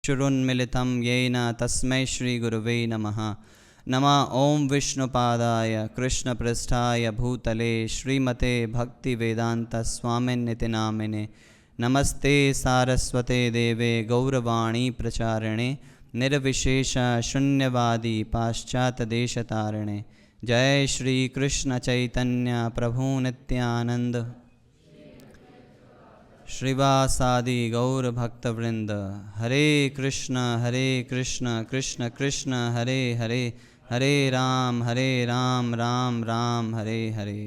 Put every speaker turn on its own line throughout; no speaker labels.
चक्षुरुन्मिलितं येन तस्मै श्रीगुरुवे नमः। नमः ॐ विष्णुपादाय कृष्णपृष्ठाय भूतले श्रीमते भक्तिवेदान्तस्वामिन्निति नामिने। नमस्ते सारस्वते देवे गौरवाणी प्रचारिणे निर्विशेष शून्यवादी पाश्चात्यदेशतारिणे। जय श्री कृष्ण चैतन्य प्रभु नित्यानंद श्रीवासादि गौर भक्तवृंद। हरे कृष्ण कृष्ण कृष्ण हरे हरे, हरे राम राम राम हरे हरे।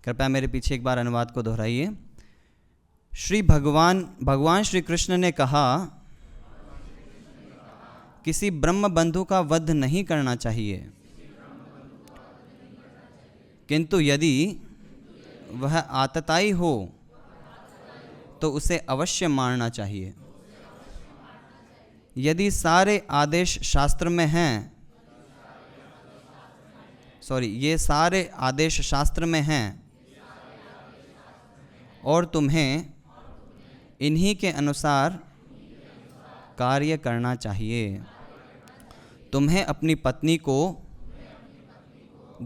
कृपया मेरे पीछे एक बार अनुवाद को दोहराइए। भगवान श्री कृष्ण ने कहा, किसी ब्रह्म बंधु का वध नहीं करना चाहिए, किंतु यदि वह आतताई हो तो उसे अवश्य मारना चाहिए। यदि सारे आदेश शास्त्र में हैं, ये सारे आदेश शास्त्र में हैं और तुम्हें इन्हीं के अनुसार कार्य करना चाहिए। तुम्हें अपनी पत्नी को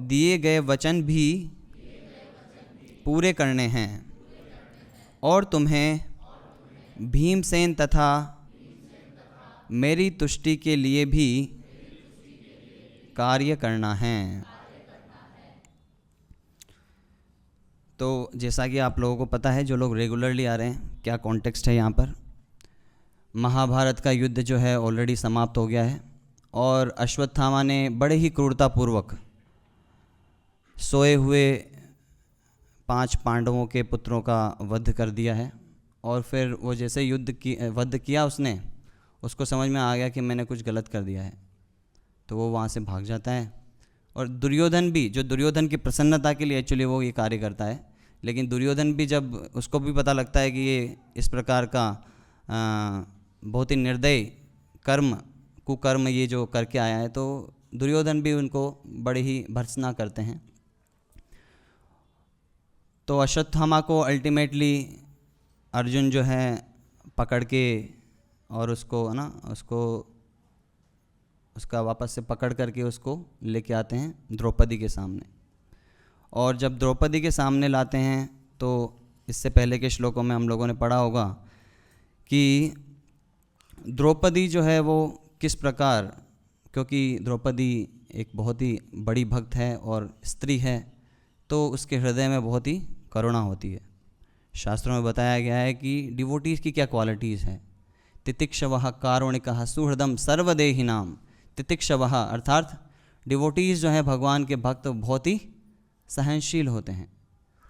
दिए गए वचन भी पूरे करने हैं और तुम्हें भीमसेन तथा मेरी तुष्टि के लिए भी कार्य करना है। तो जैसा कि आप लोगों को पता है, जो लोग रेगुलरली आ रहे हैं, क्या कॉन्टेक्स्ट है यहाँ पर। महाभारत का युद्ध जो है ऑलरेडी समाप्त हो गया है और अश्वत्थामा ने बड़े ही क्रूरतापूर्वक सोए हुए 5 पांडवों के पुत्रों का वध कर दिया है। और फिर वो जैसे वध किया उसको समझ में आ गया कि मैंने कुछ गलत कर दिया है, तो वो वहाँ से भाग जाता है। और दुर्योधन भी, जो दुर्योधन की प्रसन्नता के लिए एक्चुअली वो ये कार्य करता है, लेकिन दुर्योधन भी जब उसको भी पता लगता है कि ये इस प्रकार का बहुत ही निर्दयी कुकर्म ये जो करके आया है, तो दुर्योधन भी उनको बड़े ही भर्त्सना करते हैं। तो अश्वत्थामा को अल्टीमेटली अर्जुन जो है पकड़ के और उसका वापस से पकड़ करके उसको लेके आते हैं द्रौपदी के सामने। और जब द्रौपदी के सामने लाते हैं, तो इससे पहले के श्लोकों में हम लोगों ने पढ़ा होगा कि द्रौपदी जो है वो किस प्रकार, क्योंकि द्रौपदी एक बहुत ही बड़ी भक्त है और स्त्री है, तो उसके हृदय में बहुत ही करुणा होती है। शास्त्रों में बताया गया है कि डिवोटीज़ की क्या क्वालिटीज़ हैं। तितिक्षवः कारुणिकः सुहृदं सर्वदेहिनां। तितिक्षवः अर्थात डिवोटीज़ जो हैं, भगवान के भक्त, बहुत ही सहनशील होते हैं।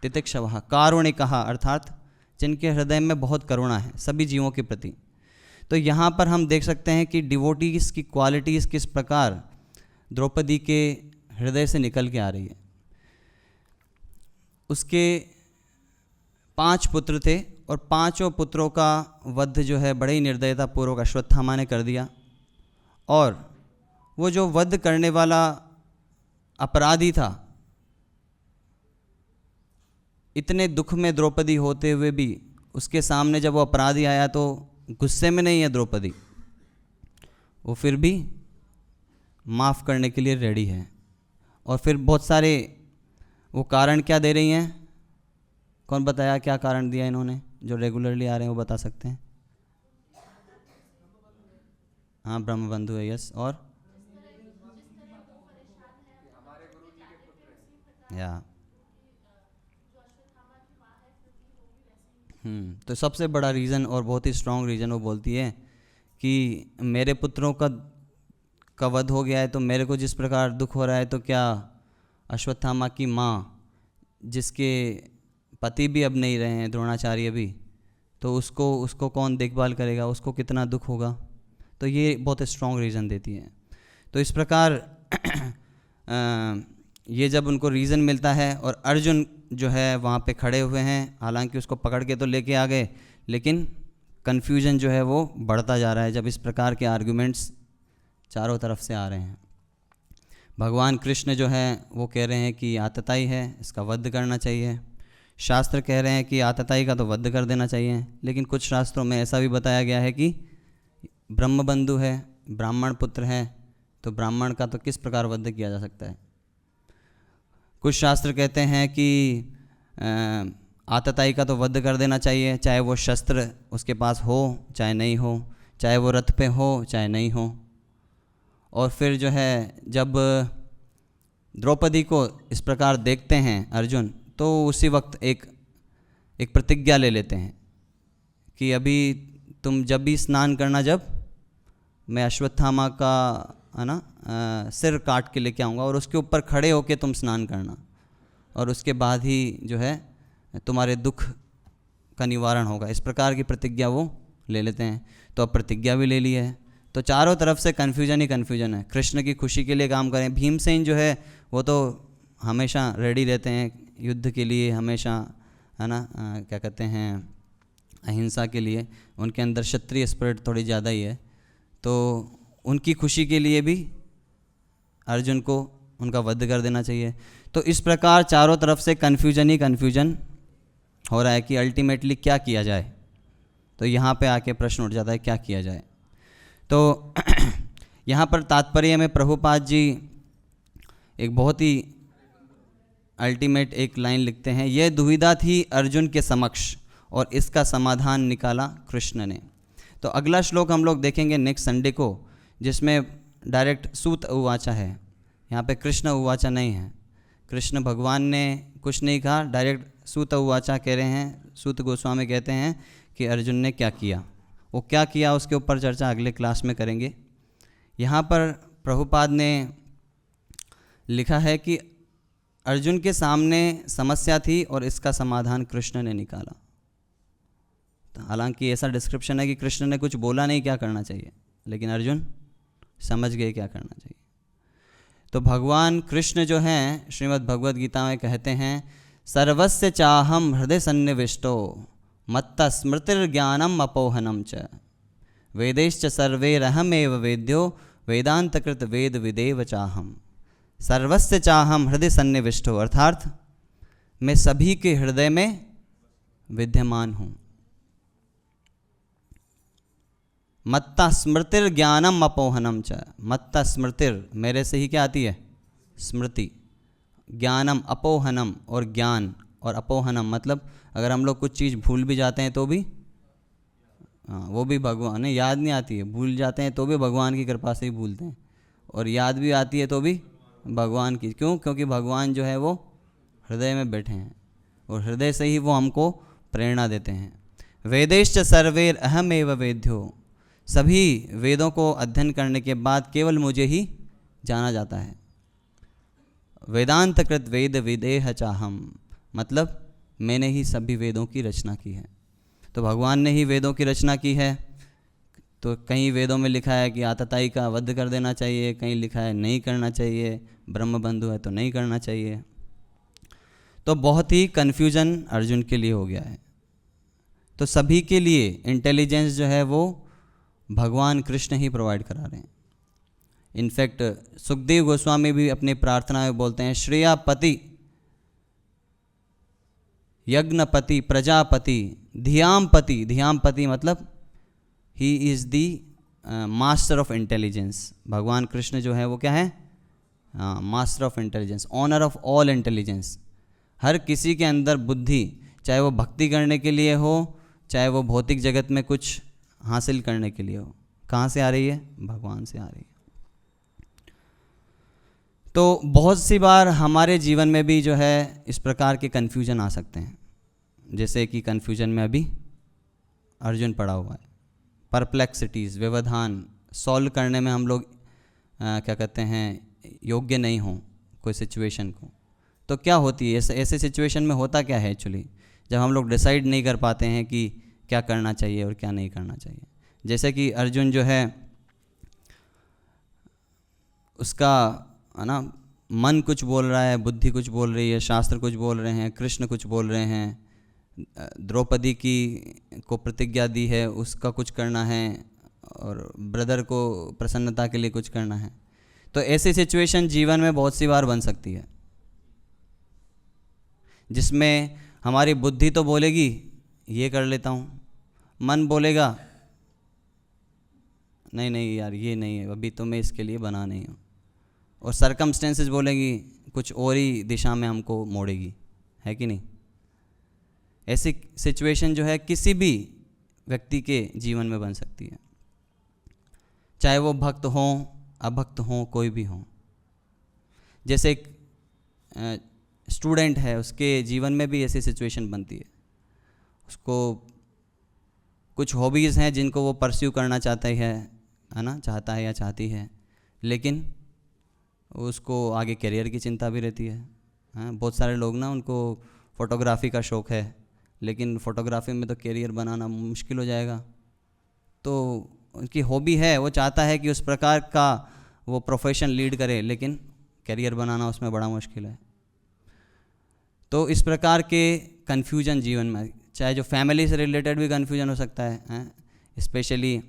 तितिक्षवः कारुणिकः अर्थात जिनके हृदय में बहुत करुणा है सभी जीवों के प्रति। तो यहाँ पर हम देख सकते हैं कि डिवोटीज़ की क्वालिटीज़ किस प्रकार द्रौपदी के हृदय से निकल के आ रही है। उसके 5 पुत्र थे और 5 पुत्रों का वध जो है बड़े ही निर्दयतापूर्वक अश्वत्थामा ने कर दिया। और वो जो वध करने वाला अपराधी था, इतने दुख में द्रौपदी होते हुए भी उसके सामने जब वो अपराधी आया तो गुस्से में नहीं है द्रौपदी, वो फिर भी माफ़ करने के लिए रेडी है। और फिर बहुत सारे वो कारण क्या दे रही हैं, कौन बताया क्या कारण दिया इन्होंने? जो रेगुलरली आ रहे हैं वो बता सकते हैं। हाँ, ब्रह्म बंधु है, यस। और या तो सबसे बड़ा रीज़न और बहुत ही स्ट्रॉन्ग रीज़न वो बोलती है कि मेरे पुत्रों का वध हो गया है, तो मेरे को जिस प्रकार दुख हो रहा है, तो क्या अश्वत्थामा की माँ, जिसके पति भी अब नहीं रहे हैं, द्रोणाचार्य भी, तो उसको कौन देखभाल करेगा, उसको कितना दुख होगा। तो ये बहुत स्ट्रॉन्ग रीज़न देती है। तो इस प्रकार ये जब उनको रीज़न मिलता है, और अर्जुन जो है वहाँ पे खड़े हुए हैं, हालांकि उसको पकड़ के तो लेके आ गए, लेकिन कन्फ्यूजन जो है वो बढ़ता जा रहा है जब इस प्रकार के आर्गुमेंट्स चारों तरफ से आ रहे हैं। भगवान कृष्ण जो है वो कह रहे हैं कि आतताई है, इसका वध करना चाहिए। शास्त्र कह रहे हैं कि आतताई का तो वध कर देना चाहिए, लेकिन कुछ शास्त्रों में ऐसा भी बताया गया है कि ब्रह्मबंधु है, ब्राह्मण पुत्र है, तो ब्राह्मण का तो किस प्रकार वध किया जा सकता है। कुछ शास्त्र कहते हैं कि आतताई का तो वध कर देना चाहिए, चाहे वो शस्त्र उसके पास हो चाहे नहीं हो, चाहे वो रथ पे हो चाहे नहीं हो। और फिर जो है जब द्रौपदी को इस प्रकार देखते हैं अर्जुन, तो उसी वक्त एक प्रतिज्ञा ले लेते हैं कि अभी तुम जब भी स्नान करना, जब मैं अश्वत्थामा का है ना सिर काट के लेके आऊँगा और उसके ऊपर खड़े होके तुम स्नान करना, और उसके बाद ही जो है तुम्हारे दुख का निवारण होगा। इस प्रकार की प्रतिज्ञा वो ले लेते हैं। तो अब प्रतिज्ञा भी ले ली है, तो चारों तरफ से कन्फ्यूजन ही कन्फ्यूजन है। कृष्ण की खुशी के लिए काम करें। भीमसेन जो है वो तो हमेशा रेडी रहते हैं युद्ध के लिए, हमेशा है ना क्या कहते हैं अहिंसा के लिए। उनके अंदर क्षत्रिय स्पिरिट थोड़ी ज़्यादा ही है, तो उनकी खुशी के लिए भी अर्जुन को उनका वध कर देना चाहिए। तो इस प्रकार चारों तरफ से कन्फ्यूजन ही कन्फ्यूजन हो रहा है कि अल्टीमेटली क्या किया जाए। तो यहाँ पे आके प्रश्न उठ जाता है क्या किया जाए। तो यहाँ पर तात्पर्य में प्रभुपाद जी एक बहुत ही अल्टीमेट एक लाइन लिखते हैं, यह दुविधा थी अर्जुन के समक्ष और इसका समाधान निकाला कृष्ण ने। तो अगला श्लोक हम लोग देखेंगे नेक्स्ट संडे को, जिसमें डायरेक्ट सूत उवाचा है। यहाँ पे कृष्ण उवाचा नहीं है, कृष्ण भगवान ने कुछ नहीं कहा, डायरेक्ट सूत उवाचा कह रहे हैं। सूत गोस्वामी कहते हैं कि अर्जुन ने क्या किया, वो क्या किया उसके ऊपर चर्चा अगले क्लास में करेंगे। यहाँ पर प्रभुपाद ने लिखा है कि अर्जुन के सामने समस्या थी और इसका समाधान कृष्ण ने निकाला। हालांकि ऐसा डिस्क्रिप्शन है कि कृष्ण ने कुछ बोला नहीं क्या करना चाहिए, लेकिन अर्जुन समझ गए क्या करना चाहिए। तो भगवान कृष्ण जो हैं श्रीमद् भगवद गीता में कहते हैं, सर्वस्य चाहम हृदय सन्निविष्टो मत्त स्मृतिर्ज्ञानम अपोहनम च वेदैश्च सर्वैरहमेव वेद्यो वेदांतकृत वेद विदेव चाहम। सर्वस्य चाहम हृदय सन्निविष्टो, अर्थात मैं सभी के हृदय में विद्यमान हूँ। मत्ता स्मृतिर ज्ञानम अपोहनम च, मत्ता स्मृतिर मेरे से ही क्या आती है स्मृति, ज्ञानम अपोहनम और ज्ञान, और अपोहनम मतलब अगर हम लोग कुछ चीज़ भूल भी जाते हैं तो भी वो भी भगवान ने याद नहीं आती है, भूल जाते हैं तो भी भगवान की कृपा से ही भूलते हैं, और याद भी आती है तो भी भगवान की। क्यों? क्योंकि भगवान जो है वो हृदय में बैठे हैं और हृदय से ही वो हमको प्रेरणा देते हैं। वेदैश्च सर्वैर अहमेव वेद्यो, सभी वेदों को अध्ययन करने के बाद केवल मुझे ही जाना जाता है। वेदांतकृत वेद विदेह चाहम, मतलब मैंने ही सभी वेदों की रचना की है। तो भगवान ने ही वेदों की रचना की है। तो कहीं वेदों में लिखा है कि आतताई का वध कर देना चाहिए, कहीं लिखा है नहीं करना चाहिए, ब्रह्म बंधु है तो नहीं करना चाहिए। तो बहुत ही कन्फ्यूजन अर्जुन के लिए हो गया है। तो सभी के लिए इंटेलिजेंस जो है वो भगवान कृष्ण ही प्रोवाइड करा रहे हैं। इनफैक्ट सुखदेव गोस्वामी भी अपनी प्रार्थना में बोलते हैं, श्रेयापति यज्ञपति प्रजापति धियामपति, धियामपति मतलब he is the master of intelligence. भगवान कृष्ण जो है वो क्या है? Master of intelligence, owner of all intelligence. हर किसी के अंदर बुद्धि, चाहे वो भक्ति करने के लिए हो, चाहे वो भौतिक जगत में कुछ हासिल करने के लिए हो, कहाँ से आ रही है? भगवान से आ रही है। तो बहुत सी बार हमारे जीवन में भी जो है इस प्रकार के कन्फ्यूजन आ सकते हैं, जैसे कि कन्फ्यूजन में अभी अर्जुन पड़ा हुआ है। परप्लेक्सिटीज़, व्यवधान सॉल्व करने में हम लोग क्या कहते हैं योग्य नहीं हों कोई सिचुएशन को। तो क्या होती है ऐसे सिचुएशन में? होता क्या है एक्चुअली, जब हम लोग डिसाइड नहीं कर पाते हैं कि क्या करना चाहिए और क्या नहीं करना चाहिए। जैसे कि अर्जुन जो है उसका है ना मन कुछ बोल रहा है, बुद्धि कुछ बोल रही है, शास्त्र कुछ बोल रहे हैं, कृष्ण कुछ बोल रहे हैं, द्रौपदी को प्रतिज्ञा दी है उसका कुछ करना है, और ब्रदर को प्रसन्नता के लिए कुछ करना है। तो ऐसी सिचुएशन जीवन में बहुत सी बार बन सकती है, जिसमें हमारी बुद्धि तो बोलेगी ये कर लेता हूँ, मन बोलेगा नहीं नहीं यार ये नहीं है, अभी तो मैं इसके लिए बना नहीं हूँ, और सरकमस्टेंसेस बोलेंगी कुछ और ही दिशा में हमको मोड़ेगी, है कि नहीं। ऐसी सिचुएशन जो है किसी भी व्यक्ति के जीवन में बन सकती है, चाहे वो भक्त हों अभक्त हों कोई भी हों। जैसे एक स्टूडेंट है, उसके जीवन में भी ऐसी सिचुएशन बनती है, उसको कुछ हॉबीज़ हैं जिनको वो परस्यू करना चाहता है ना, चाहता है या चाहती है, लेकिन उसको आगे करियर की चिंता भी रहती है। हाँ, बहुत सारे लोग ना उनको फ़ोटोग्राफ़ी का शौक़ है, लेकिन फ़ोटोग्राफ़ी में तो करियर बनाना मुश्किल हो जाएगा, तो उनकी हॉबी है, वो चाहता है कि उस प्रकार का वो प्रोफेशन लीड करे, लेकिन करियर बनाना उसमें बड़ा मुश्किल है। तो इस प्रकार के कन्फ्यूजन जीवन में, चाहे जो फैमिली से रिलेटेड भी कन्फ्यूजन हो सकता है, स्पेशली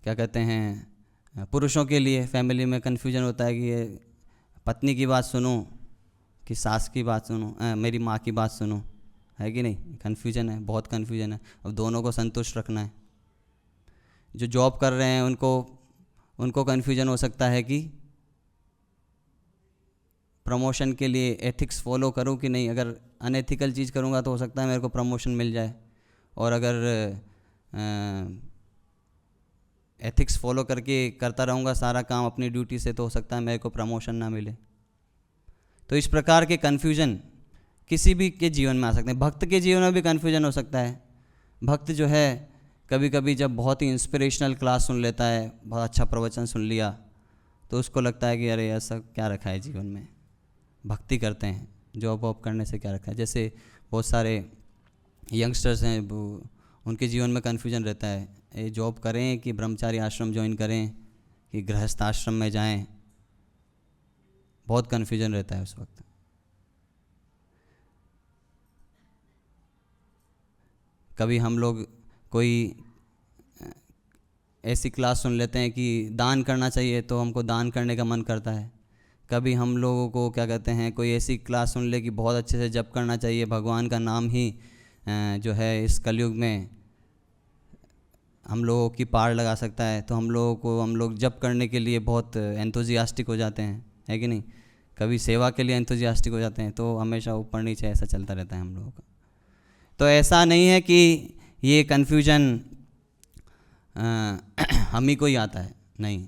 क्या कहते हैं पुरुषों के लिए फैमिली में कन्फ्यूजन होता है कि ये पत्नी की बात सुनूं कि सास की बात सुनूं, मेरी माँ की बात सुनूं, है कि नहीं। कन्फ्यूजन है, बहुत कन्फ्यूजन है। अब दोनों को संतुष्ट रखना है। जो जॉब कर रहे हैं उनको कन्फ्यूजन हो सकता है कि प्रमोशन के लिए एथिक्स फॉलो करूं कि नहीं, अगर अनएथिकल चीज़ करूंगा तो हो सकता है मेरे को प्रमोशन मिल जाए, और अगर एथिक्स फॉलो करके करता रहूँगा सारा काम अपनी ड्यूटी से, तो हो सकता है मेरे को प्रमोशन ना मिले। तो इस प्रकार के कन्फ्यूजन किसी भी के जीवन में आ सकते हैं। भक्त के जीवन में भी कन्फ्यूजन हो सकता है। भक्त जो है कभी कभी जब बहुत ही इंस्पिरेशनल क्लास सुन लेता है, बहुत अच्छा प्रवचन सुन लिया, तो उसको लगता है कि अरे ऐसा क्या रखा है जीवन में, भक्ति करते हैं, जॉब वॉब करने से क्या रखा है। जैसे बहुत सारे यंगस्टर्स हैं, उनके जीवन में कन्फ्यूजन रहता है, ये जॉब करें कि ब्रह्मचारी आश्रम ज्वाइन करें कि गृहस्थ आश्रम में जाएं, बहुत कन्फ्यूजन रहता है उस वक्त। कभी हम लोग कोई ऐसी क्लास सुन लेते हैं कि दान करना चाहिए, तो हमको दान करने का मन करता है। कभी हम लोगों को क्या कहते हैं, कोई ऐसी क्लास सुन ले कि बहुत अच्छे से जप करना चाहिए, भगवान का नाम ही जो है इस कलयुग में हम लोगों की पार लगा सकता है, तो हम लोग जप करने के लिए बहुत एंथुजियास्टिक हो जाते हैं, है कि नहीं। कभी सेवा के लिए एंथुजियास्टिक हो जाते हैं, तो हमेशा ऊपर नीचे ऐसा चलता रहता है हम लोगों का। तो ऐसा नहीं है कि ये कन्फ्यूजन हम ही को ही आता है, नहीं।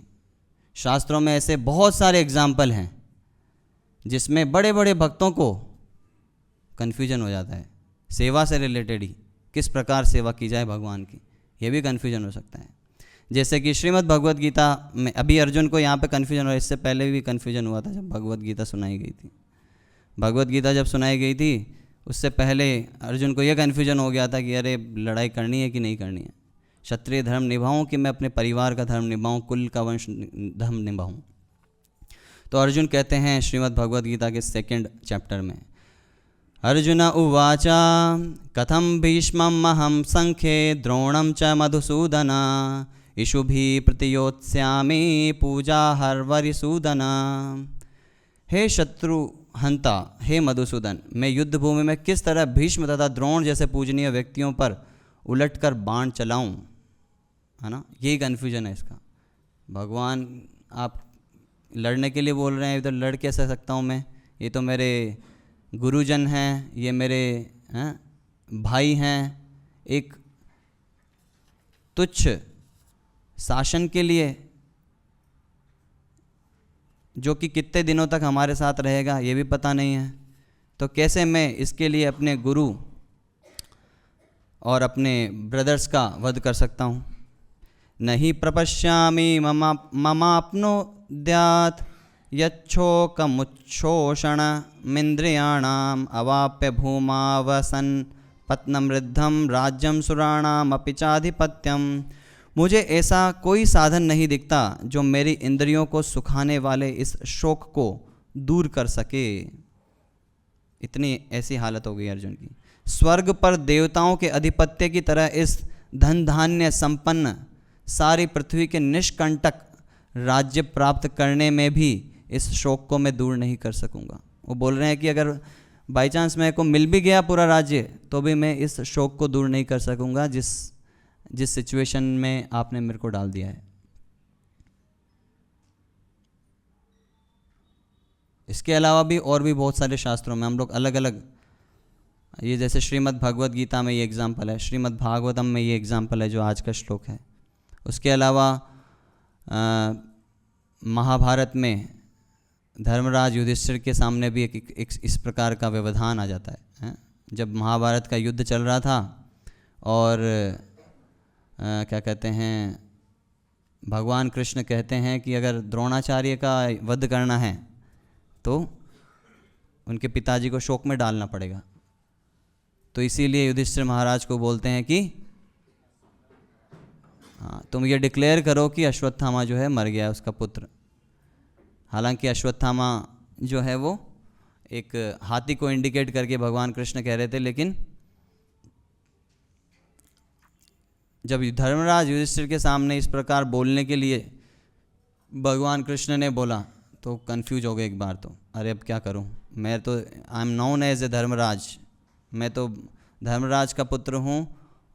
शास्त्रों में ऐसे बहुत सारे एग्जाम्पल हैं जिसमें बड़े बड़े भक्तों को कन्फ्यूजन हो जाता है, सेवा से रिलेटेड ही, किस प्रकार सेवा की जाए भगवान की, ये भी कन्फ्यूजन हो सकता है। जैसे कि श्रीमद् भगवत गीता में अभी अर्जुन को यहाँ पे कन्फ्यूजन हुआ, इससे पहले भी कन्फ्यूजन हुआ था जब भगवत गीता सुनाई गई थी। भगवत गीता जब सुनाई गई थी उससे पहले अर्जुन को यह कन्फ्यूजन हो गया था कि अरे लड़ाई करनी है कि नहीं करनी है, क्षत्रिय धर्म निभाऊं कि मैं अपने परिवार का धर्म निभाऊं, कुल का वंश धर्म निभाऊं। तो अर्जुन कहते हैं श्रीमद् भगवत गीता के 2nd चैप्टर में, अर्जुन उवाच कथम भीष्ममहं संख्ये द्रोणं च मधुसूदन इषुभिः प्रतियोत्स्यामि पूजा हर्वरिसूदन। हे शत्रु हंता, हे मधुसूदन, मैं युद्ध भूमि में किस तरह भीष्म तथा द्रोण जैसे पूजनीय व्यक्तियों पर उलटकर बाण चलाऊं, है ना। यही कन्फ्यूजन है इसका। भगवान आप लड़ने के लिए बोल रहे हैं, तो लड़ कैसे सकता हूँ मैं, ये तो मेरे गुरुजन हैं, ये मेरे भाई हैं, एक तुच्छ शासन के लिए जो कि कितने दिनों तक हमारे साथ रहेगा ये भी पता नहीं है, तो कैसे मैं इसके लिए अपने गुरु और अपने ब्रदर्स का वध कर सकता हूँ। नहीं प्रपश्यामि ममाप्नुद्यात् यच्छोकमुच्छोषणमिन्द्रियाणाम् अवाप्य भूमावसन् पत्नमृद्धं राज्यं सुराणाम् अपि चाधिपत्यम। मुझे ऐसा कोई साधन नहीं दिखता जो मेरी इंद्रियों को सुखाने वाले इस शोक को दूर कर सके। इतनी ऐसी हालत हो गई अर्जुन की। स्वर्ग पर देवताओं के अधिपत्य की तरह इस धन धान्य संपन्न सारी पृथ्वी के निष्कंटक राज्य प्राप्त करने में भी इस शोक को मैं दूर नहीं कर सकूंगा। वो बोल रहे हैं कि अगर बाई चांस मेरे को मिल भी गया पूरा राज्य तो भी मैं इस शोक को दूर नहीं कर सकूंगा जिस सिचुएशन में आपने मेरे को डाल दिया है। इसके अलावा भी और भी बहुत सारे शास्त्रों में हम लोग अलग अलग, ये जैसे श्रीमद् भगवद गीता में ये एग्जाम्पल है, श्रीमद् भागवतम में ये एग्जाम्पल है जो आज का श्लोक है। उसके अलावा महाभारत में धर्मराज युधिष्ठिर के सामने भी एक इस प्रकार का व्यवधान आ जाता है। जब महाभारत का युद्ध चल रहा था और क्या कहते हैं, भगवान कृष्ण कहते हैं कि अगर द्रोणाचार्य का वध करना है तो उनके पिताजी को शोक में डालना पड़ेगा। तो इसीलिए युधिष्ठिर महाराज को बोलते हैं कि हाँ, तुम ये डिक्लेयर करो कि अश्वत्थामा जो है मर गया है, उसका पुत्र। हालांकि अश्वत्थामा जो है वो एक हाथी को इंडिकेट करके भगवान कृष्ण कह रहे थे, लेकिन जब धर्मराज युधिष्ठिर के सामने इस प्रकार बोलने के लिए भगवान कृष्ण ने बोला तो कंफ्यूज हो गए एक बार। तो अरे अब क्या करूं, मैं तो I am known as a Dharmaraj, मैं तो धर्मराज का पुत्र हूं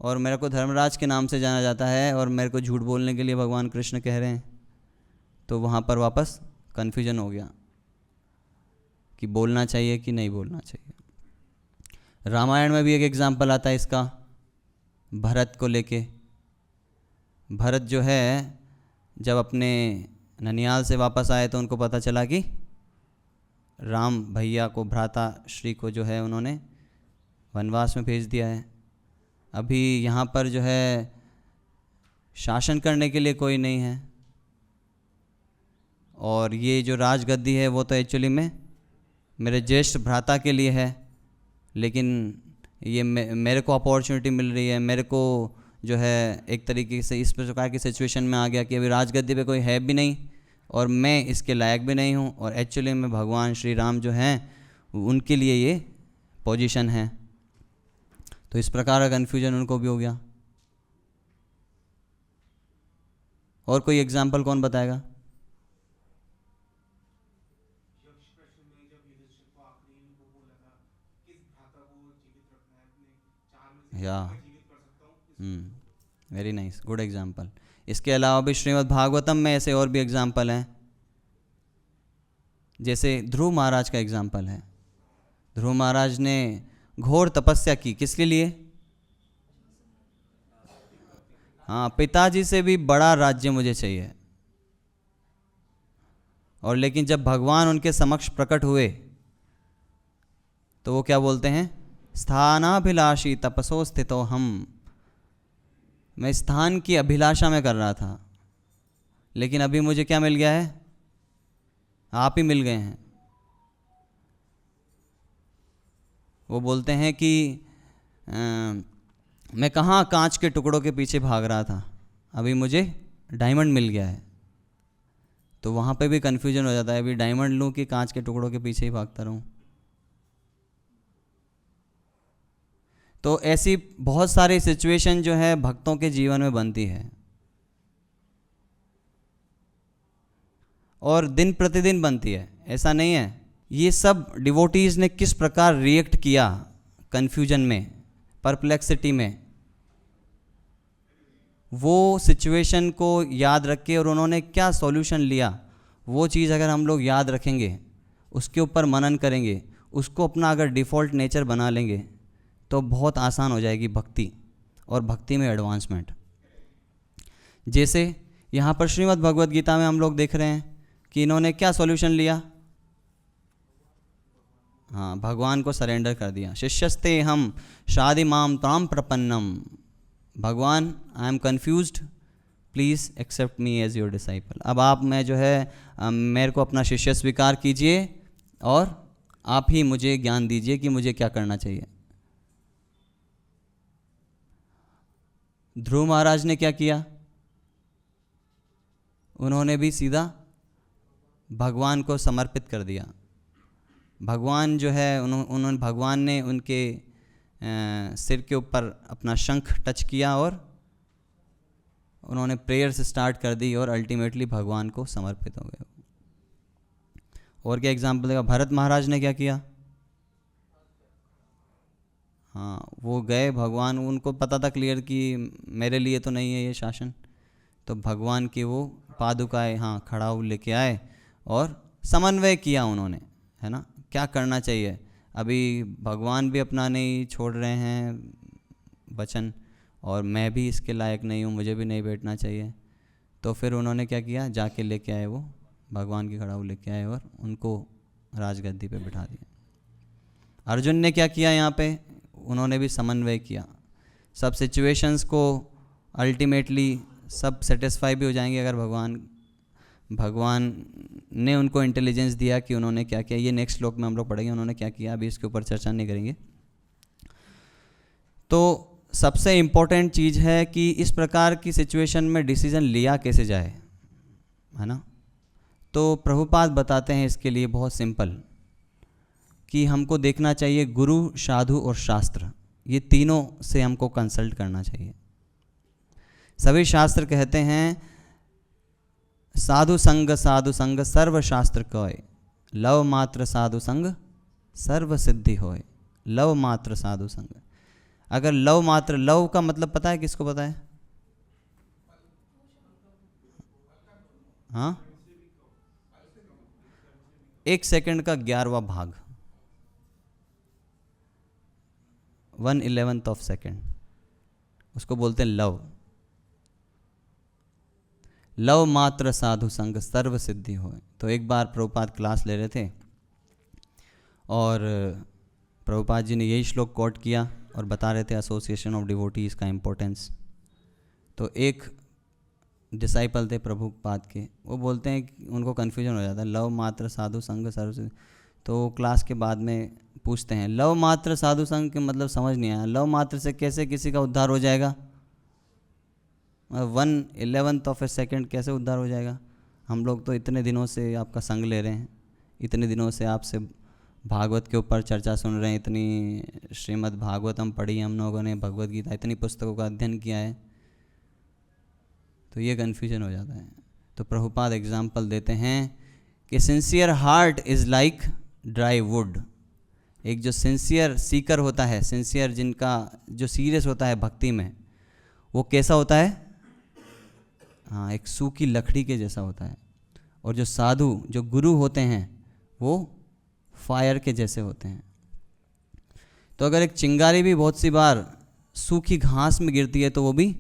और मेरे को धर्मराज के नाम से जाना जाता है और मेरे को झूठ बोलने के लिए भगवान कृष्ण कह रहे हैं। तो वहाँ पर वापस कन्फ्यूजन हो गया कि बोलना चाहिए कि नहीं बोलना चाहिए। रामायण में भी एक एग्जाम्पल आता है इसका, भरत को लेके। भरत जो है जब अपने ननिहाल से वापस आए तो उनको पता चला कि राम भैया को, भ्राता श्री को जो है उन्होंने वनवास में भेज दिया है। अभी यहाँ पर जो है शासन करने के लिए कोई नहीं है और ये जो राजगद्दी है वो तो एक्चुअली में मेरे ज्येष्ठ भ्राता के लिए है, लेकिन ये मेरे को अपॉर्चुनिटी मिल रही है, मेरे को जो है एक तरीके से इस प्रकार की सिचुएशन में आ गया कि अभी राजगद्दी पे कोई है भी नहीं और मैं इसके लायक भी नहीं हूँ, और एक्चुअली में भगवान श्री राम जो हैं उनके लिए ये पोजीशन है। तो इस प्रकार का कन्फ्यूजन उनको भी हो गया। और कोई एग्जाम्पल कौन बताएगा? या वेरी नाइस, गुड एग्जाम्पल। इसके अलावा भी श्रीमद् भागवतम में ऐसे और भी एग्जाम्पल हैं, जैसे ध्रुव महाराज का एग्जाम्पल है। ध्रुव महाराज ने घोर तपस्या की, किसके लिए? हाँ, पिताजी से भी बड़ा राज्य मुझे चाहिए। और लेकिन जब भगवान उनके समक्ष प्रकट हुए तो वो क्या बोलते हैं? स्थानाभिलाषी तपसो स्थितो हम। मैं स्थान की अभिलाषा में कर रहा था, लेकिन अभी मुझे क्या मिल गया है? आप ही मिल गए हैं। वो बोलते हैं कि मैं कहाँ कांच के टुकड़ों के पीछे भाग रहा था, अभी मुझे डायमंड मिल गया है। तो वहाँ पे भी कन्फ्यूजन हो जाता है, अभी डायमंड लूँ कि कांच के टुकड़ों के पीछे ही भागता रहूँ। तो ऐसी बहुत सारी सिचुएशन जो है भक्तों के जीवन में बनती है और दिन प्रतिदिन बनती है, ऐसा नहीं है। ये सब डिवोटीज़ ने किस प्रकार रिएक्ट किया कन्फ्यूजन में, परप्लेक्सिटी में, वो सिचुएशन को याद रख के और उन्होंने क्या सॉल्यूशन लिया, वो चीज़ अगर हम लोग याद रखेंगे, उसके ऊपर मनन करेंगे, उसको अपना अगर डिफ़ॉल्ट नेचर बना लेंगे तो बहुत आसान हो जाएगी भक्ति और भक्ति में एडवांसमेंट। जैसे यहाँ पर श्रीमद् भगवद गीता में हम लोग देख रहे हैं कि इन्होंने क्या सॉल्यूशन लिया? हाँ, भगवान को सरेंडर कर दिया। शिष्यस्ते हम शादी माम ताम प्रपन्नम। भगवान, I am confused, please accept me as your disciple. अब आप मैं जो है मेरे को अपना शिष्य स्वीकार कीजिए और आप ही मुझे ज्ञान दीजिए कि मुझे क्या करना चाहिए। ध्रुव महाराज ने क्या किया? उन्होंने भी सीधा भगवान को समर्पित कर दिया। भगवान जो है उन्होंने भगवान ने उनके सिर के ऊपर अपना शंख टच किया और उन्होंने प्रेयर्स स्टार्ट कर दी और अल्टीमेटली भगवान को समर्पित हो गए। और क्या एग्जाम्पल देगा? भरत महाराज ने क्या किया? हाँ, वो गए भगवान, उनको पता था क्लियर कि मेरे लिए तो नहीं है ये शासन, तो भगवान की वो पादुकाएँ, हाँ, खड़ाऊ लेके आए और समन्वय किया उन्होंने, है ना, क्या करना चाहिए। अभी भगवान भी अपना नहीं छोड़ रहे हैं वचन, और मैं भी इसके लायक नहीं हूँ, मुझे भी नहीं बैठना चाहिए। तो फिर उन्होंने क्या किया, जाके लेके आए वो भगवान की खड़ाऊ लेके आए और उनको राजगद्दी पे बिठा दिया। अर्जुन ने क्या किया यहाँ पे, उन्होंने भी समन्वय किया। सब सिचुएशंस को अल्टीमेटली सब सेटिस्फाई भी हो जाएंगे अगर भगवान ने उनको इंटेलिजेंस दिया कि उन्होंने क्या किया। ये नेक्स्ट श्लोक में हम लोग पढ़ेंगे उन्होंने क्या किया, अभी इसके ऊपर चर्चा नहीं करेंगे। तो सबसे इम्पोर्टेंट चीज़ है कि इस प्रकार की सिचुएशन में डिसीजन लिया कैसे जाए, है ना। तो प्रभुपाद बताते हैं इसके लिए बहुत सिंपल, कि हमको देखना चाहिए गुरु, साधु और शास्त्र, ये तीनों से हमको कंसल्ट करना चाहिए। सभी शास्त्र कहते हैं साधु संग सर्व शास्त्र कय, लव मात्र साधु संग सर्व सिद्धि होय। लव मात्र साधु संग, अगर लव मात्र, लव का मतलब पता है किसको पता है? हाँ, 1 सेकंड का 11वां भाग, 1/11 ऑफ सेकंड, उसको बोलते हैं लव। लव मात्र साधु संग सर्व सिद्धि होए। तो एक बार प्रभुपाद क्लास ले रहे थे और प्रभुपाद जी ने यही श्लोक कोट किया और बता रहे थे एसोसिएशन ऑफ डिवोटीज़ का इम्पोर्टेंस। तो एक डिसाइपल थे प्रभुपाद के, वो बोलते हैं कि उनको कन्फ्यूजन हो जाता है, लव मात्र साधु संग सर्व सिद्धि। तो क्लास के बाद में पूछते हैं, लव मात्र साधु संग के मतलब समझ नहीं आया, लव मात्र से कैसे किसी का उद्धार हो जाएगा? 1/11 ऑफ ए सेकेंड कैसे उद्धार हो जाएगा? हम लोग तो इतने दिनों से आपका संग ले रहे हैं, इतने दिनों से आपसे भागवत के ऊपर चर्चा सुन रहे हैं, इतनी श्रीमद् भागवतम पढ़ी हम लोगों ने, भगवत गीता, इतनी पुस्तकों का अध्ययन किया है, तो ये कन्फ्यूजन हो जाता है। तो प्रभुपाद एग्जाम्पल देते हैं कि sincere heart is like dry would. एक जो सिंसियर सीकर होता है, सिंसियर जिनका जो सीरियस होता है भक्ति में, वो कैसा होता है? हाँ, एक सूखी लकड़ी के जैसा होता है। और जो साधु, जो गुरु होते हैं, वो फायर के जैसे होते हैं। तो अगर एक चिंगारी भी बहुत सी बार सूखी घास में गिरती है तो वो भी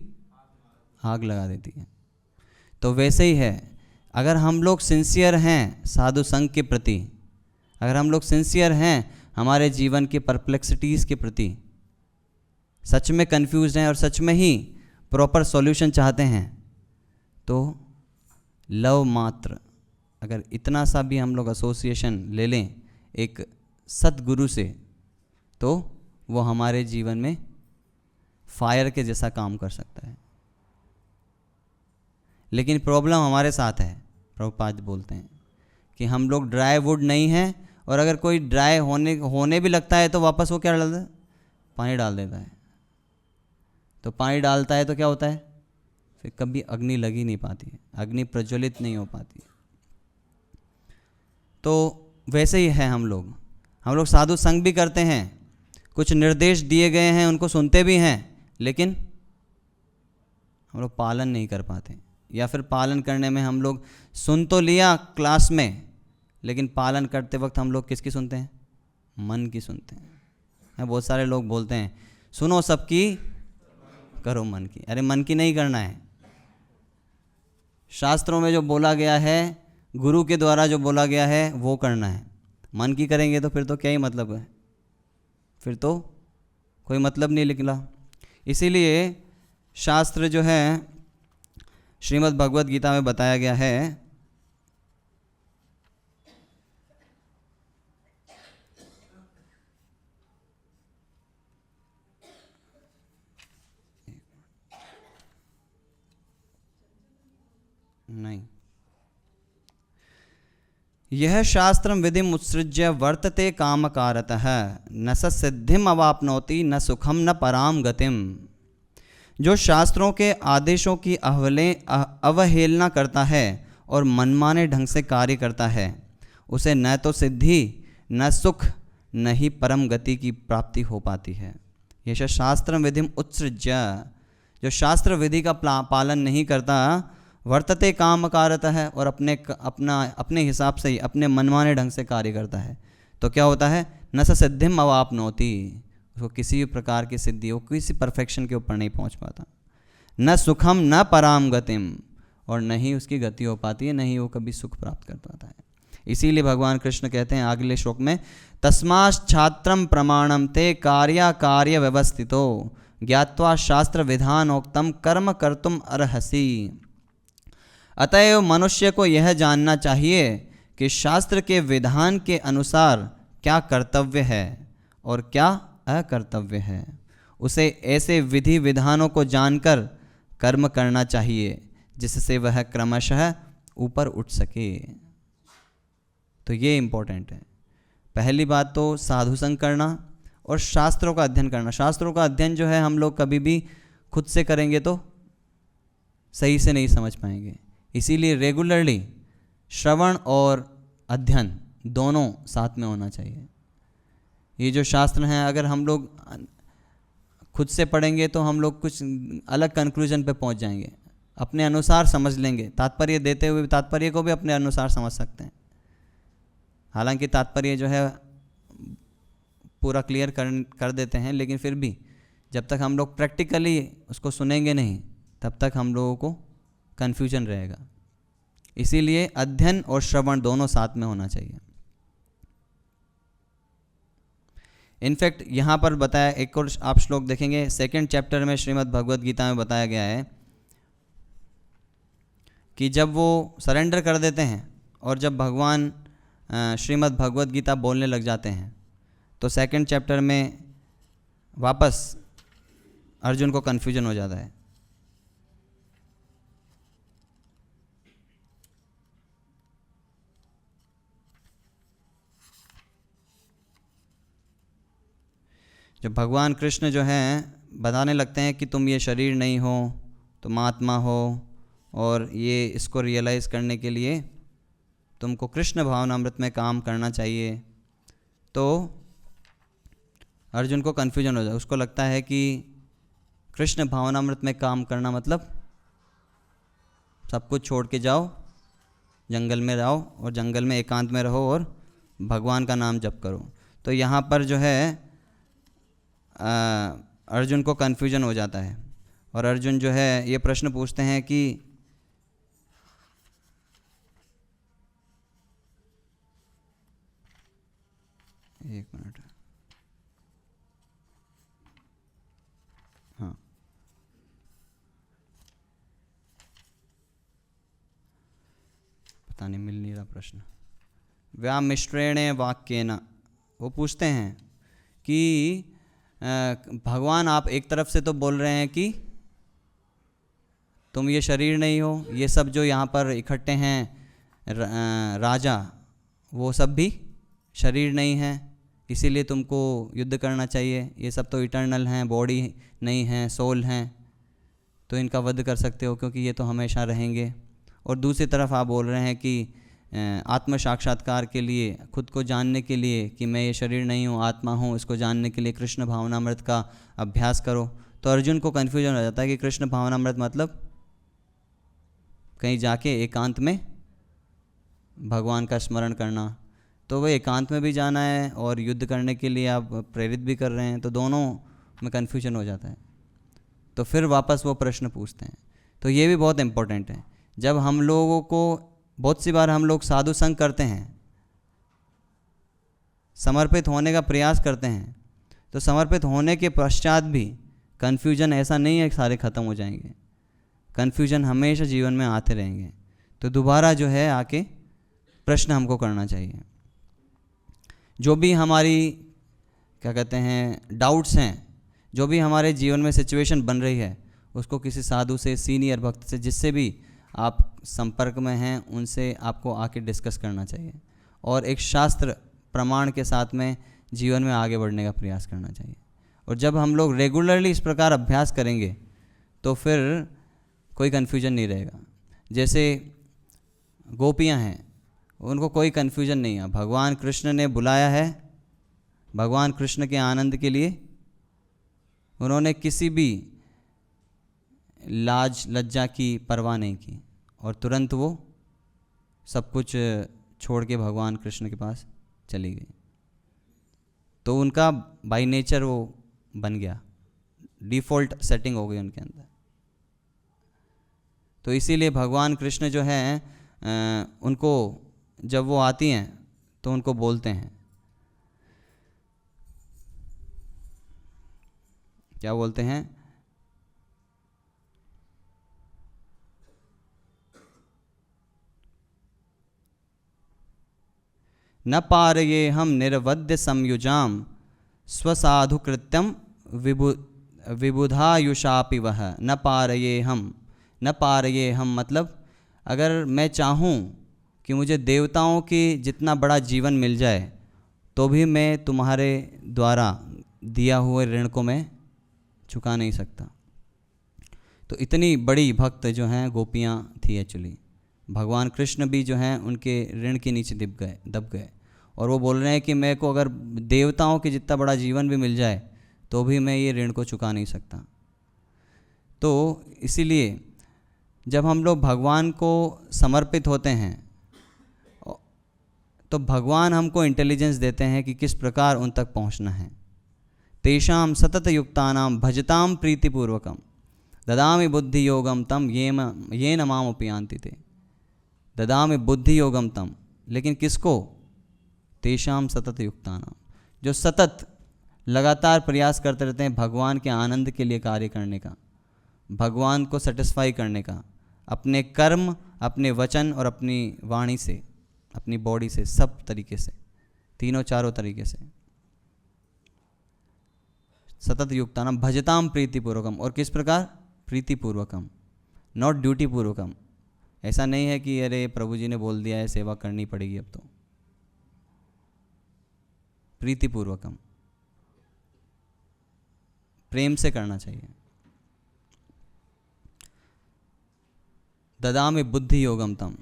आग लगा देती है। तो वैसे ही है, अगर हम लोग सिंसियर हैं साधु संघ के प्रति, अगर हम लोग सिंसियर हैं हमारे जीवन की परप्लेक्सिटीज़ के प्रति, सच में कंफ्यूज हैं और सच में ही प्रॉपर सॉल्यूशन चाहते हैं, तो लव मात्र, अगर इतना सा भी हम लोग एसोसिएशन ले लें एक सतगुरु से, तो वो हमारे जीवन में फायर के जैसा काम कर सकता है। लेकिन प्रॉब्लम हमारे साथ है, प्रभुपाद बोलते हैं कि हम लोग ड्राई वुड नहीं हैं, और अगर कोई ड्राई होने भी लगता है तो वापस वो क्या डालता है? पानी डाल देता है। तो पानी डालता है तो क्या होता है? फिर कभी अग्नि लग ही नहीं पाती है, अग्नि प्रज्वलित नहीं हो पाती। तो वैसे ही है हम लोग साधु संग भी करते हैं, कुछ निर्देश दिए गए हैं उनको सुनते भी हैं, लेकिन हम लोग पालन नहीं कर पाते, या फिर पालन करने में हम लोग सुन तो लिया क्लास में, लेकिन पालन करते वक्त हम लोग किसकी सुनते हैं? मन की सुनते हैं। बहुत सारे लोग बोलते हैं सुनो सबकी, करो मन की। अरे मन की नहीं करना है, शास्त्रों में जो बोला गया है, गुरु के द्वारा जो बोला गया है वो करना है। मन की करेंगे तो फिर तो क्या ही मतलब है, फिर तो कोई मतलब नहीं निकला। इसीलिए शास्त्र जो है श्रीमद् भगवत गीता में बताया गया है नहीं, यह शास्त्रम विधिम उत्सृज्य वर्तते कामकारतः न स सिद्धिम अवाप्नोति न सुखम न पराम गतिम। जो शास्त्रों के आदेशों की अवहेलना करता है और मनमाने ढंग से कार्य करता है, उसे न तो सिद्धि न सुख न ही परम गति की प्राप्ति हो पाती है। यश शास्त्र विधिम उत्सृज्य, जो शास्त्र विधि का पालन नहीं करता, वर्तते कामकारतः है, और अपने हिसाब से ही अपने मनमाने ढंग से कार्य करता है, तो क्या होता है, न स सिद्धिम अवाप्नोति, उसको किसी भी प्रकार की सिद्धि, वो किसी परफेक्शन के ऊपर नहीं पहुंच पाता। न सुखम न पराम गतिम, और नहीं उसकी गति हो पाती है, नहीं वो कभी सुख प्राप्त कर पाता है। इसीलिए भगवान कृष्ण कहते हैं अगले श्लोक में, तस्माच्छात्रम प्रमाणम ते कार्या कार्य व्यवस्थितो ज्ञात्वा शास्त्र विधानोक्तम कर्म कर्तुम अर्हसि। अतएव मनुष्य को यह जानना चाहिए कि शास्त्र के विधान के अनुसार क्या कर्तव्य है और क्या अकर्तव्य है। उसे ऐसे विधि विधानों को जानकर कर्म करना चाहिए जिससे वह क्रमशः ऊपर उठ सके। तो ये इम्पोर्टेंट है। पहली बात तो साधु संग करना और शास्त्रों का अध्ययन करना। शास्त्रों का अध्ययन जो है हम लोग कभी भी खुद से करेंगे तो सही से नहीं समझ पाएंगे, इसीलिए रेगुलरली श्रवण और अध्ययन दोनों साथ में होना चाहिए। ये जो शास्त्र हैं अगर हम लोग खुद से पढ़ेंगे तो हम लोग कुछ अलग कंक्लूजन पे पहुंच जाएंगे, अपने अनुसार समझ लेंगे, तात्पर्य देते हुए तात्पर्य को भी अपने अनुसार समझ सकते हैं। हालांकि तात्पर्य जो है पूरा क्लियर कर देते हैं, लेकिन फिर भी जब तक हम लोग प्रैक्टिकली उसको सुनेंगे नहीं तब तक हम लोगों को कन्फ्यूजन रहेगा। इसीलिए अध्ययन और श्रवण दोनों साथ में होना चाहिए। इनफैक्ट यहाँ पर बताया, एक और आप श्लोक देखेंगे 2nd चैप्टर में श्रीमद् भगवद गीता में बताया गया है कि जब वो सरेंडर कर देते हैं और जब भगवान श्रीमद् भगवद गीता बोलने लग जाते हैं तो 2nd चैप्टर में वापस अर्जुन को कन्फ्यूजन हो जाता है। जब भगवान कृष्ण जो हैं बताने लगते हैं कि तुम ये शरीर नहीं हो, तुम आत्मा हो, और ये इसको रियलाइज़ करने के लिए तुमको कृष्ण भावनामृत में काम करना चाहिए, तो अर्जुन को कन्फ्यूजन हो जाए। उसको लगता है कि कृष्ण भावनामृत में काम करना मतलब सब कुछ छोड़ के जाओ, जंगल में जाओ और जंगल में एकांत में रहो और भगवान का नाम जप करो। तो यहाँ पर जो है अर्जुन को कन्फ्यूजन हो जाता है और अर्जुन जो है ये प्रश्न पूछते हैं कि एक मिनट, हाँ, पता नहीं मिल नहीं रहा प्रश्न। व्यामिश्रेण वाक्येन, वो पूछते हैं कि भगवान आप एक तरफ से तो बोल रहे हैं कि तुम ये शरीर नहीं हो, ये सब जो यहाँ पर इकट्ठे हैं राजा, वो सब भी शरीर नहीं हैं, इसीलिए तुमको युद्ध करना चाहिए। ये सब तो इटर्नल हैं, बॉडी नहीं है, सोल हैं, तो इनका वध कर सकते हो क्योंकि ये तो हमेशा रहेंगे। और दूसरी तरफ आप बोल रहे हैं कि आत्म साक्षात्कार के लिए, खुद को जानने के लिए कि मैं ये शरीर नहीं हूँ, आत्मा हूँ, इसको जानने के लिए कृष्ण भावनामृत का अभ्यास करो। तो अर्जुन को कन्फ्यूजन हो जाता है कि कृष्ण भावनामृत मतलब कहीं जाके एकांत में भगवान का स्मरण करना। तो वह एकांत में भी जाना है और युद्ध करने के लिए आप प्रेरित भी कर रहे हैं, तो दोनों में कन्फ्यूजन हो जाता है। तो फिर वापस वो प्रश्न पूछते हैं। तो ये भी बहुत इम्पोर्टेंट है। जब हम लोगों को बहुत सी बार हम लोग साधु संग करते हैं, समर्पित होने का प्रयास करते हैं, तो समर्पित होने के पश्चात भी कन्फ्यूजन ऐसा नहीं है कि सारे ख़त्म हो जाएंगे, कन्फ्यूजन हमेशा जीवन में आते रहेंगे। तो दोबारा जो है आके प्रश्न हमको करना चाहिए। जो भी हमारी क्या कहते हैं डाउट्स हैं, जो भी हमारे जीवन में सिचुएशन बन रही है, उसको किसी साधु से, सीनियर भक्त से, जिससे भी आप संपर्क में हैं, उनसे आपको आके डिस्कस करना चाहिए और एक शास्त्र प्रमाण के साथ में जीवन में आगे बढ़ने का प्रयास करना चाहिए। और जब हम लोग रेगुलरली इस प्रकार अभ्यास करेंगे तो फिर कोई कन्फ्यूजन नहीं रहेगा। जैसे गोपियां हैं, उनको कोई कन्फ्यूजन नहीं है, भगवान कृष्ण ने बुलाया है, भगवान कृष्ण के आनंद के लिए उन्होंने किसी भी लाज लज्जा की परवाह नहीं की और तुरंत वो सब कुछ छोड़ के भगवान कृष्ण के पास चली गई। तो उनका बाय नेचर वो बन गया, डिफ़ॉल्ट सेटिंग हो गई उनके अंदर। तो इसीलिए भगवान कृष्ण जो है उनको जब वो आती हैं तो उनको बोलते हैं, क्या बोलते हैं, न पारये हम निर्वद्य संयुजाम स्वसाधु कृत्यम विबुधायुषापि वह। न पारये हम, न पारये हम मतलब अगर मैं चाहूँ कि मुझे देवताओं की जितना बड़ा जीवन मिल जाए तो भी मैं तुम्हारे द्वारा दिया हुए ऋण को मैं चुका नहीं सकता। तो इतनी बड़ी भक्त जो हैं गोपियाँ थी एक्चुअली। भगवान कृष्ण भी जो हैं उनके ऋण के नीचे दब गए और वो बोल रहे हैं कि मेरे को अगर देवताओं के जितना बड़ा जीवन भी मिल जाए तो भी मैं ये ऋण को चुका नहीं सकता। तो इसीलिए जब हम लोग भगवान को समर्पित होते हैं तो भगवान हमको इंटेलिजेंस देते हैं कि किस प्रकार उन तक पहुंचना है। तेषां सतत युक्तानां भजतां प्रीतिपूर्वकम ददामि बुद्धि योगम तम येन माम उपयान्ति ते। ददामि बुद्धि योगम तम, लेकिन किसको? तेषां सतत युक्तानां, जो सतत लगातार प्रयास करते रहते हैं भगवान के आनंद के लिए कार्य करने का, भगवान को सेटिस्फाई करने का, अपने कर्म, अपने वचन और अपनी वाणी से, अपनी बॉडी से, सब तरीके से, तीनों चारों तरीके से। सतत युक्तानां भजताम प्रीतिपूर्वकम, और किस प्रकार? प्रीतिपूर्वकम, नॉट ड्यूटी पूर्वकम। ऐसा नहीं है कि अरे प्रभु जी ने बोल दिया है सेवा करनी पड़ेगी अब तो। प्रीतिपूर्वकम, प्रेम से करना चाहिए। ददामि बुद्धि योगम तम,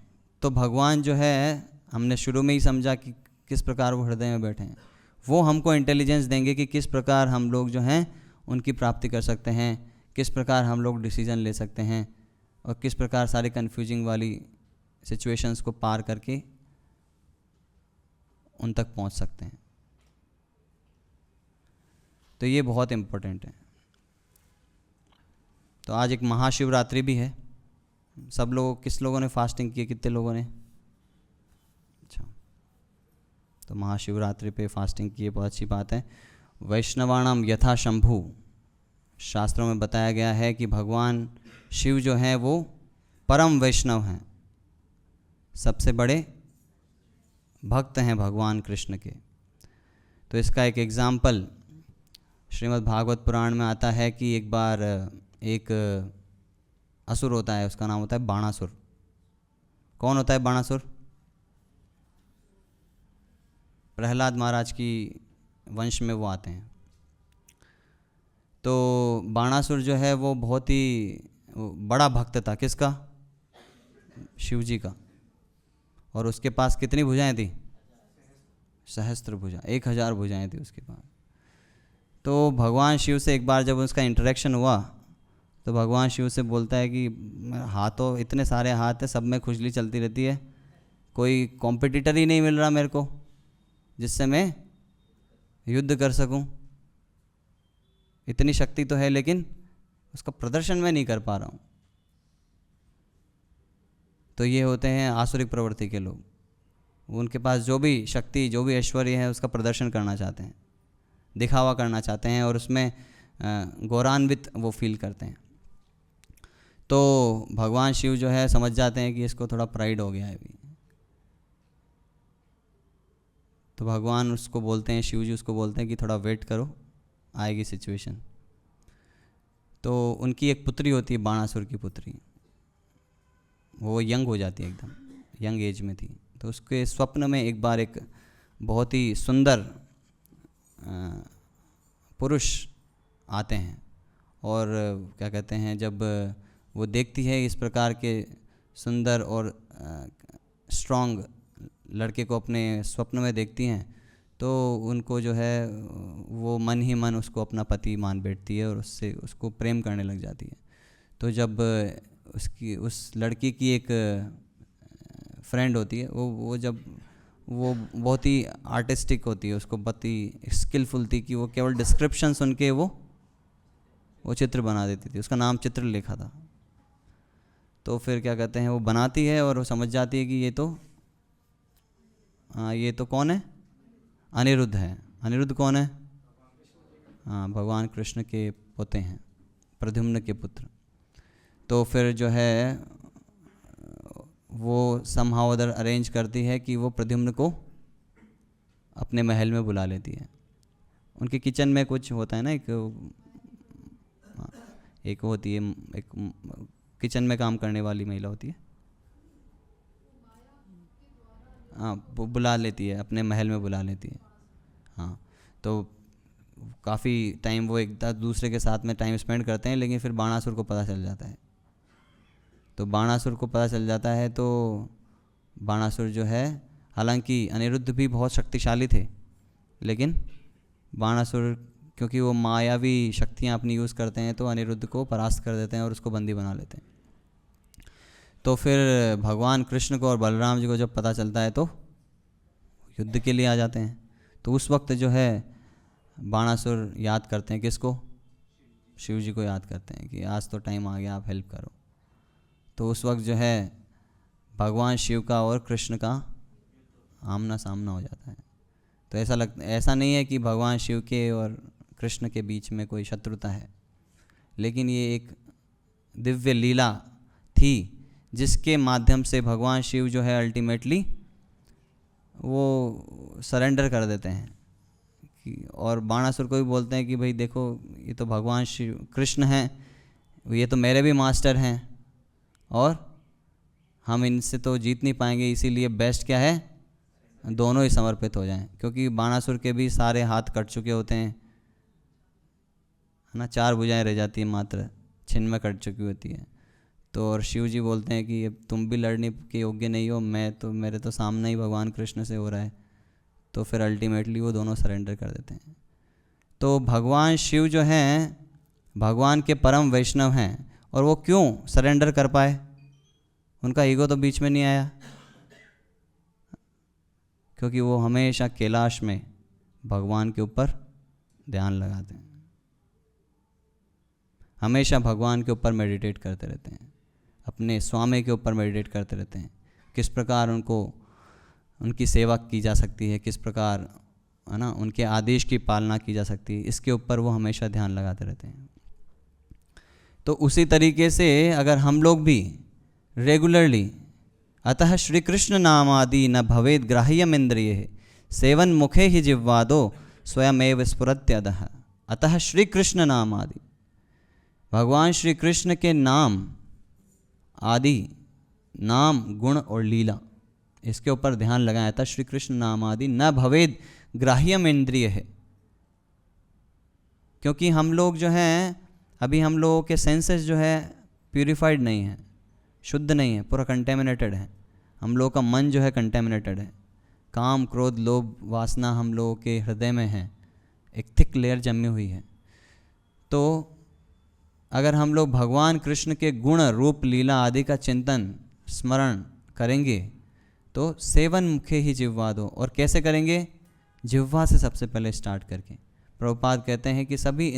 तो भगवान जो है हमने शुरू में ही समझा कि किस प्रकार वो हृदय में बैठे हैं, वो हमको इंटेलिजेंस देंगे कि किस प्रकार हम लोग जो हैं उनकी प्राप्ति कर सकते हैं, किस प्रकार हम लोग डिसीजन ले सकते हैं और किस प्रकार सारी कन्फ्यूजिंग वाली सिचुएशंस को पार करके उन तक पहुंच सकते हैं। तो ये बहुत इम्पोर्टेंट है। तो आज एक महाशिवरात्रि भी है। सब लोग, किस लोगों ने फास्टिंग की? कितने लोगों ने? अच्छा, तो महाशिवरात्रि पे फास्टिंग की, बहुत अच्छी बात है। वैष्णवाणाम यथा शंभु, शास्त्रों में बताया गया है कि भगवान शिव जो हैं वो परम वैष्णव हैं, सबसे बड़े भक्त हैं भगवान कृष्ण के। तो इसका एक एग्जाम्पल श्रीमद् भागवत पुराण में आता है कि एक बार एक असुर होता है, उसका नाम होता है बाणासुर। कौन होता है बाणासुर? प्रहलाद महाराज की वंश में वो आते हैं। तो बाणासुर जो है वो बहुत ही बड़ा भक्त था। किसका? शिव जी का। और उसके पास कितनी भुजाएं थी? सहस्त्र भुजा, 1000 भुजाएं थी उसके पास। तो भगवान शिव से एक बार जब उसका इंटरेक्शन हुआ तो भगवान शिव से बोलता है कि हाथों, इतने सारे हाथ हैं, सब में खुजली चलती रहती है, कोई कॉम्पिटिटर ही नहीं मिल रहा मेरे को जिससे मैं युद्ध कर सकूं। इतनी शक्ति तो है लेकिन उसका प्रदर्शन मैं नहीं कर पा रहा हूं। तो ये होते हैं आसुरिक प्रवृत्ति के लोग। उनके पास जो भी शक्ति, जो भी ऐश्वर्य है, उसका प्रदर्शन करना चाहते हैं, दिखावा करना चाहते हैं और उसमें गौरवान्वित वो फील करते हैं। तो भगवान शिव जो है समझ जाते हैं कि इसको थोड़ा प्राइड हो गया है अभी। तो भगवान उसको बोलते हैं, शिव जी उसको बोलते हैं कि थोड़ा वेट करो, आएगी सिचुएशन। तो उनकी एक पुत्री होती है, बाणासुर की पुत्री, वो यंग हो जाती है, एकदम यंग एज में थी। तो उसके स्वप्न में एक बार एक बहुत ही सुंदर पुरुष आते हैं और क्या कहते हैं, जब वो देखती है इस प्रकार के सुंदर और स्ट्रॉन्ग लड़के को अपने स्वप्न में देखती हैं तो उनको जो है वो मन ही मन उसको अपना पति मान बैठती है और उससे उसको प्रेम करने लग जाती है। तो जब उसकी उस लड़की की एक फ्रेंड होती है, वो जब वो बहुत ही आर्टिस्टिक होती है, उसको बहुत ही स्किलफुल थी कि वो केवल डिस्क्रिप्शन सुन के वो चित्र बना देती थी। उसका नाम चित्रलेखा था। तो फिर क्या कहते हैं, वो बनाती है और वो समझ जाती है कि ये तो कौन है, अनिरुद्ध है। अनिरुद्ध कौन है? हाँ, भगवान कृष्ण के पोते हैं, प्रद्युम्न के पुत्र। तो फिर जो है वो समहाउ अदर अरेंज करती है कि वो प्रद्युम्न को अपने महल में बुला लेती है। उनके किचन में कुछ होता है ना, एक होती है, एक किचन में काम करने वाली महिला होती है, हाँ, वो बुला लेती है, अपने महल में बुला लेती है। हाँ, तो काफ़ी टाइम वो एक दूसरे के साथ में टाइम स्पेंड करते हैं, लेकिन फिर बाणासुर को पता चल जाता है। तो बाणासुर को पता चल जाता है तो बाणासुर जो है, हालांकि अनिरुद्ध भी बहुत शक्तिशाली थे, लेकिन बाणासुर क्योंकि वो मायावी शक्तियाँ अपनी यूज़ करते हैं तो अनिरुद्ध को परास्त कर देते हैं और उसको बंदी बना लेते हैं। तो फिर भगवान कृष्ण को और बलराम जी को जब पता चलता है तो युद्ध के लिए आ जाते हैं। तो उस वक्त जो है बाणासुर याद करते हैं किसको? शिव जी को याद करते हैं कि आज तो टाइम आ गया, आप हेल्प करो। तो उस वक्त जो है भगवान शिव का और कृष्ण का आमना सामना हो जाता है। तो ऐसा नहीं है कि भगवान शिव के और कृष्ण के बीच में कोई शत्रुता है, लेकिन ये एक दिव्य लीला थी जिसके माध्यम से भगवान शिव जो है अल्टीमेटली वो सरेंडर कर देते हैं। और बाणासुर को भी बोलते हैं कि भाई देखो, ये तो भगवान शिव कृष्ण हैं, ये तो मेरे भी मास्टर हैं और हम इनसे तो जीत नहीं पाएंगे, इसीलिए बेस्ट क्या है, दोनों ही समर्पित हो जाएं। क्योंकि बाणासुर के भी सारे हाथ कट चुके होते हैं, है ना, 4 भुजाएं रह जाती हैं मात्र, छिन्न में कट चुकी होती है। तो और शिव जी बोलते हैं कि तुम भी लड़ने के योग्य नहीं हो, मेरे तो सामना ही भगवान कृष्ण से हो रहा है। तो फिर अल्टीमेटली वो दोनों सरेंडर कर देते हैं। तो भगवान शिव जो हैं भगवान के परम वैष्णव हैं, और वो क्यों सरेंडर कर पाए? उनका ईगो तो बीच में नहीं आया, क्योंकि वो हमेशा कैलाश में भगवान के ऊपर ध्यान लगाते हैं, हमेशा भगवान के ऊपर मेडिटेट करते रहते हैं, अपने स्वामी के ऊपर मेडिटेट करते रहते हैं, किस प्रकार उनकी सेवा की जा सकती है, किस प्रकार, है ना, उनके आदेश की पालना की जा सकती है, इसके ऊपर वो हमेशा ध्यान लगाते रहते हैं। तो उसी तरीके से अगर हम लोग भी रेगुलरली, अतः श्री कृष्ण नाम आदि न भवेद ग्राह्यम इंद्रिय सेवन मुखे ही जिह्वादो स्वयमेव स्फुरत्यदः। अतः श्री कृष्ण नाम आदि, भगवान श्री कृष्ण के नाम आदि, नाम, गुण और लीला, इसके ऊपर ध्यान लगाया था। श्री कृष्ण नाम आदि न भवेद ग्राह्यम इंद्रिय है, क्योंकि हम लोग जो हैं अभी हम लोगों के सेंसेस जो है प्यूरिफाइड नहीं है, शुद्ध नहीं है, पूरा कंटेमिनेटेड है। हम लोगों का मन जो है कंटेमिनेटेड है, काम, क्रोध, लोभ, वासना हम लोगों के हृदय में है, एक थिक लेयर जमी हुई है। तो अगर हम लोग भगवान कृष्ण के गुण, रूप, लीला आदि का चिंतन, स्मरण करेंगे तो सेवन मुखे ही जिह्वा दो। और कैसे करेंगे? जिह्वा से सबसे पहले स्टार्ट करके। प्रभुपाद कहते हैं कि सभी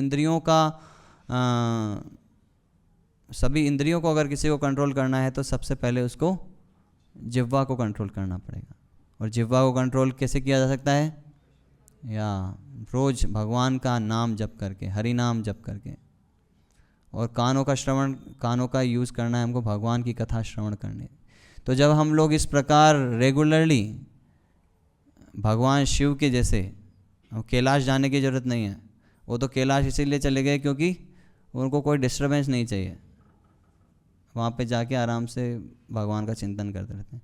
इंद्रियों को अगर किसी को कंट्रोल करना है तो सबसे पहले उसको जिह्वा को कंट्रोल करना पड़ेगा। और जिह्वा को कंट्रोल कैसे किया जा सकता है? या रोज़ भगवान का नाम जप करके, हरि नाम जप करके। और कानों का यूज़ करना है हमको भगवान की कथा श्रवण करने। तो जब हम लोग इस प्रकार रेगुलरली भगवान शिव के जैसे, कैलाश जाने की ज़रूरत नहीं है, वो तो कैलाश इसीलिए चले गए क्योंकि उनको कोई डिस्टर्बेंस नहीं चाहिए, वहाँ पे जाके आराम से भगवान का चिंतन करते रहते हैं।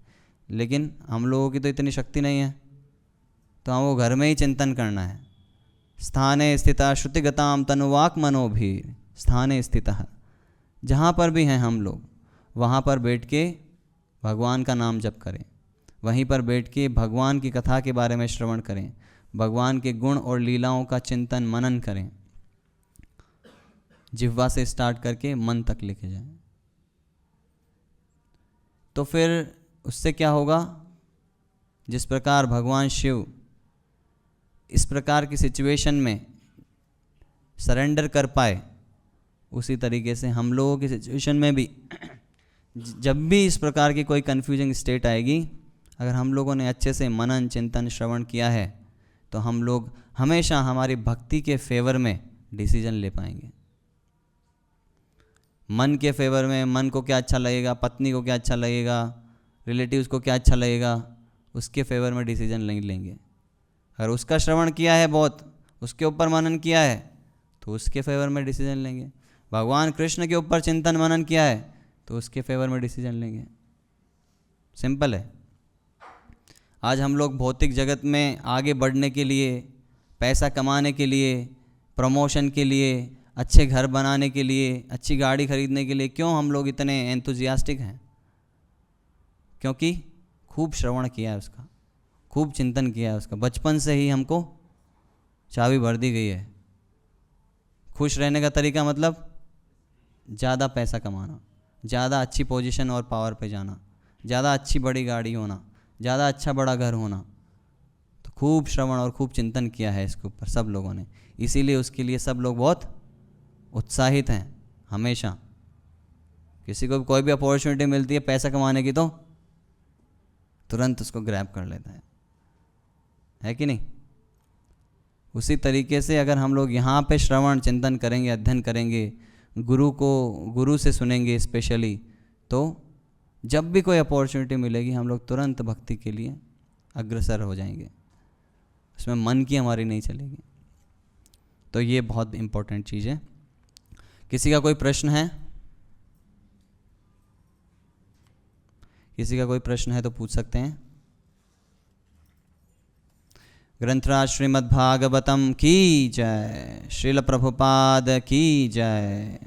लेकिन हम लोगों की तो इतनी शक्ति नहीं है, तो हमको घर में ही चिंतन करना है। स्थाने स्थिता श्रुतिगताम तनुवाक मनोभीर स्थाने स्थितः, जहाँ पर भी हैं हम लोग वहाँ पर बैठ के भगवान का नाम जप करें, वहीं पर बैठ के भगवान की कथा के बारे में श्रवण करें, भगवान के गुण और लीलाओं का चिंतन मनन करें, जिह्वा से स्टार्ट करके मन तक लेके जाएं। तो फिर उससे क्या होगा, जिस प्रकार भगवान शिव इस प्रकार की सिचुएशन में सरेंडर कर पाए, उसी तरीके से हम लोगों की सिचुएशन में भी जब भी इस प्रकार की कोई कन्फ्यूजिंग स्टेट आएगी, अगर हम लोगों ने अच्छे से मनन चिंतन श्रवण किया है तो हम लोग हमेशा हमारी भक्ति के फेवर में डिसीजन ले पाएंगे। मन के फेवर में, मन को क्या अच्छा लगेगा, पत्नी को क्या अच्छा लगेगा, रिलेटिव्स को क्या अच्छा लगेगा, उसके फेवर में डिसीजन नहीं लेंगे। अगर उसका श्रवण किया है, बहुत उसके ऊपर मनन किया है, तो उसके फेवर में डिसीजन लेंगे। भगवान कृष्ण के ऊपर चिंतन मनन किया है तो उसके फेवर में डिसीजन लेंगे। सिंपल है। आज हम लोग भौतिक जगत में आगे बढ़ने के लिए, पैसा कमाने के लिए, प्रमोशन के लिए, अच्छे घर बनाने के लिए, अच्छी गाड़ी खरीदने के लिए क्यों हम लोग इतने एंथुजियास्टिक हैं? क्योंकि खूब श्रवण किया है उसका, खूब चिंतन किया है उसका। बचपन से ही हमको चाबी भर दी गई है। खुश रहने का तरीका मतलब ज़्यादा पैसा कमाना, ज़्यादा अच्छी पोजीशन और पावर पे जाना, ज़्यादा अच्छी बड़ी गाड़ी होना, ज़्यादा अच्छा बड़ा घर होना। तो खूब श्रवण और खूब चिंतन किया है इसके ऊपर सब लोगों ने, इसीलिए उसके लिए सब लोग बहुत उत्साहित हैं। हमेशा किसी को कोई भी अपॉर्चुनिटी मिलती है पैसा कमाने की तो तुरंत उसको ग्रैब कर लेता है कि नहीं? उसी तरीके से अगर हम लोग यहाँ पे श्रवण चिंतन करेंगे, अध्ययन करेंगे, गुरु से सुनेंगे स्पेशली, तो जब भी कोई अपॉर्चुनिटी मिलेगी हम लोग तुरंत भक्ति के लिए अग्रसर हो जाएंगे। उसमें मन की हमारी नहीं चलेगी। तो ये बहुत इम्पोर्टेंट चीज़ है। किसी का कोई प्रश्न है? किसी का कोई प्रश्न है तो पूछ सकते हैं। ग्रंथराज श्रीमद् भागवतम की जय, श्रील प्रभुपाद की जय।